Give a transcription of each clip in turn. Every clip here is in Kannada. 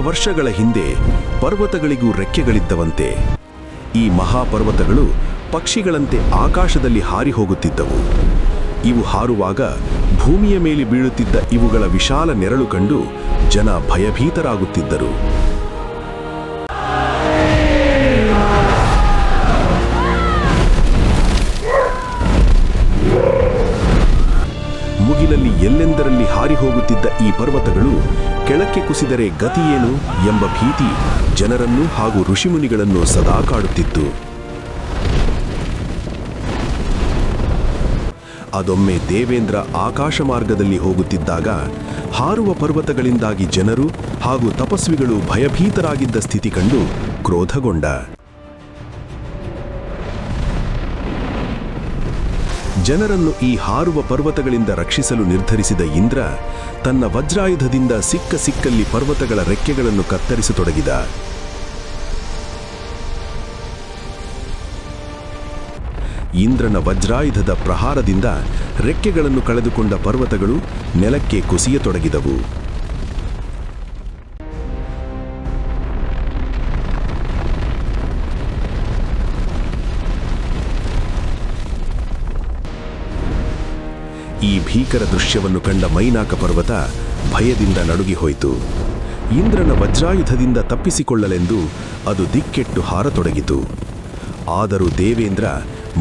ವರ್ಷಗಳ ಹಿಂದೆ ಪರ್ವತಗಳಿಗೂ ರೆಕ್ಕೆಗಳಿದ್ದವಂತೆ. ಈ ಮಹಾಪರ್ವತಗಳು ಪಕ್ಷಿಗಳಂತೆ ಆಕಾಶದಲ್ಲಿ ಹಾರಿ ಹೋಗುತ್ತಿದ್ದವು. ಇವು ಹಾರುವಾಗ ಭೂಮಿಯ ಮೇಲೆ ಬೀಳುತ್ತಿದ್ದ ಇವುಗಳ ವಿಶಾಲ ನೆರಳು ಕಂಡು ಜನ ಭಯಭೀತರಾಗುತ್ತಿದ್ದರು. ಮುಗಿಲಲ್ಲಿ ಎಲ್ಲೆಂದರಲ್ಲಿ ಹಾರಿ ಹೋಗುತ್ತಿದ್ದ ಈ ಪರ್ವತಗಳು ಕೆಳಕ್ಕೆ ಕುಸಿದರೆ ಗತಿಯೇನು ಎಂಬ ಭೀತಿ ಜನರನ್ನು ಹಾಗೂ ಋಷಿಮುನಿಗಳನ್ನು ಸದಾ ಕಾಡುತ್ತಿತ್ತು. ಅದೊಮ್ಮೆ ದೇವೇಂದ್ರ ಆಕಾಶ ಮಾರ್ಗದಲ್ಲಿ ಹೋಗುತ್ತಿದ್ದಾಗ ಹಾರುವ ಪರ್ವತಗಳಿಂದಾಗಿ ಜನರು ಹಾಗೂ ತಪಸ್ವಿಗಳು ಭಯಭೀತರಾಗಿದ್ದ ಸ್ಥಿತಿ ಕಂಡು ಕ್ರೋಧಗೊಂಡ. ಜನರನ್ನು ಈ ಹಾರುವ ಪರ್ವತಗಳಿಂದ ರಕ್ಷಿಸಲು ನಿರ್ಧರಿಸಿದ ಇಂದ್ರ ತನ್ನ ವಜ್ರಾಯುಧದಿಂದ ಸಿಕ್ಕಲ್ಲಿ ಪರ್ವತಗಳ ರೆಕ್ಕೆಗಳನ್ನು ಕತ್ತರಿಸತೊಡಗಿದ. ಇಂದ್ರನ ವಜ್ರಾಯುಧದ ಪ್ರಹಾರದಿಂದ ರೆಕ್ಕೆಗಳನ್ನು ಕಳೆದುಕೊಂಡ ಪರ್ವತಗಳು ನೆಲಕ್ಕೆ ಕುಸಿಯತೊಡಗಿದವು. ಈ ಭೀಕರ ದೃಶ್ಯವನ್ನು ಕಂಡ ಮೈನಾಕ ಪರ್ವತ ಭಯದಿಂದ ನಡುಗಿ ಹೋಯಿತು. ಇಂದ್ರನ ವಜ್ರಾಯುಧದಿಂದ ತಪ್ಪಿಸಿಕೊಳ್ಳಲೆಂದು ಅದು ದಿಕ್ಕೆಟ್ಟು ಹಾರತೊಡಗಿತು. ಆದರೂ ದೇವೇಂದ್ರ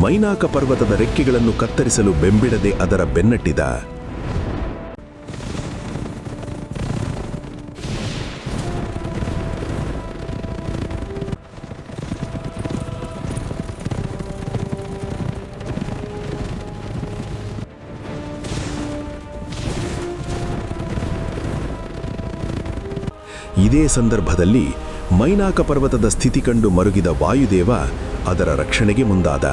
ಮೈನಾಕ ಪರ್ವತದ ರೆಕ್ಕೆಗಳನ್ನು ಕತ್ತರಿಸಲು ಬೆಂಬಿಡದೆ ಅದರ ಬೆನ್ನಟ್ಟಿದ. ಇದೇ ಸಂದರ್ಭದಲ್ಲಿ ಮೈನಾಕ ಪರ್ವತದ ಸ್ಥಿತಿ ಕಂಡು ಮರುಗಿದ ವಾಯುದೇವ ಅದರ ರಕ್ಷಣೆಗೆ ಮುಂದಾದ.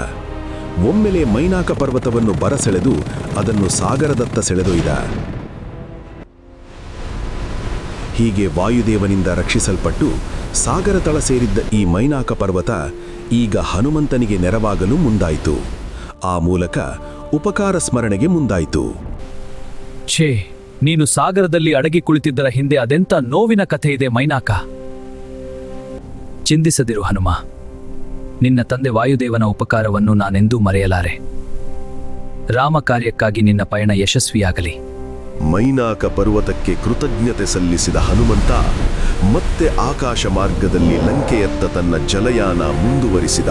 ಒಮ್ಮೆಲೆ ಮೈನಾಕ ಪರ್ವತವನ್ನು ಬರಸೆಳೆದು ಅದನ್ನು ಸಾಗರದತ್ತ ಸೆಳೆದೊಯ್ದ. ಹೀಗೆ ವಾಯುದೇವನಿಂದ ರಕ್ಷಿಸಲ್ಪಟ್ಟು ಸಾಗರ ತಳ ಸೇರಿದ್ದ ಈ ಮೈನಾಕ ಪರ್ವತ ಈಗ ಹನುಮಂತನಿಗೆ ನೆರವಾಗಲು ಮುಂದಾಯಿತು. ಆ ಮೂಲಕ ಉಪಕಾರ ಸ್ಮರಣೆಗೆ ಮುಂದಾಯಿತು. ಛೇ, ನೀನು ಸಾಗರದಲ್ಲಿ ಅಡಗಿ ಕುಳಿತಿದ್ದರ ಹಿಂದೆ ಅದೆಂಥ ನೋವಿನ ಕಥೆ ಇದೆ ಮೈನಾಕ. ಚಿಂತಿಸದಿರು ಹನುಮ, ನಿನ್ನ ತಂದೆ ವಾಯುದೇವನ ಉಪಕಾರವನ್ನು ನಾನೆಂದೂ ಮರೆಯಲಾರೆ. ರಾಮ ಕಾರ್ಯಕ್ಕಾಗಿ ನಿನ್ನ ಪಯಣ ಯಶಸ್ವಿಯಾಗಲಿ. ಮೈನಾಕ ಪರ್ವತಕ್ಕೆ ಕೃತಜ್ಞತೆ ಸಲ್ಲಿಸಿದ ಹನುಮಂತ ಮತ್ತೆ ಆಕಾಶ ಮಾರ್ಗದಲ್ಲಿ ಲಂಕೆಯತ್ತ ತನ್ನ ಜಲಯಾನ ಮುಂದುವರಿಸಿದ.